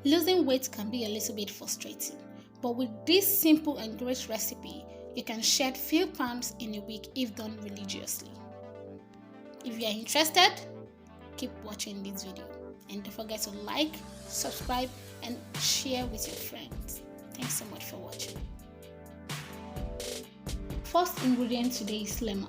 Losing weight can be a little bit frustrating, but with this simple and great recipe, you can shed few pounds in a week if done religiously. If you are interested, keep watching this video and don't forget to like, subscribe and share with your friends. Thanks so much for watching. First ingredient today is lemon.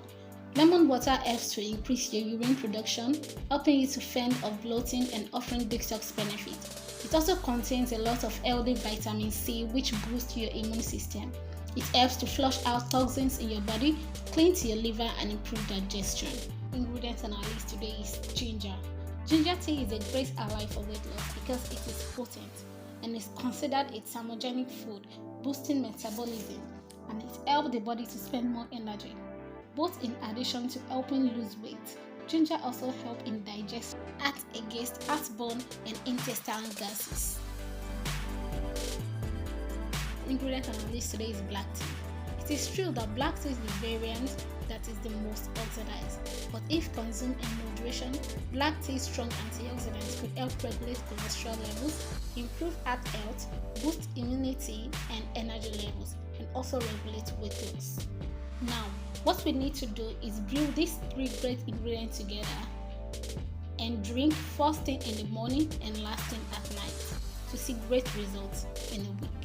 Lemon water helps to increase your urine production, helping you to fend off bloating and offering detox benefits. It also contains a lot of healthy vitamin C which boosts your immune system. It helps to flush out toxins in your body, cleans your liver and improve digestion. Ingredients on our list today is ginger. Ginger tea is a great ally for weight loss because it is potent and is considered a thermogenic food, boosting metabolism, and it helps the body to spend more energy. Both in addition to helping lose weight, ginger also helps in digestion, acts against heartburn and intestinal gases. Ingredient on our list today is black tea. It is true that black tea is the variant that is the most oxidized, but if consumed in moderation, black tea's strong antioxidants could help regulate cholesterol levels, improve heart health, boost immunity and energy levels, and also regulate weight loss. Now, what we need to do is brew these three great ingredients together and drink first thing in the morning and last thing at night to see great results in a week.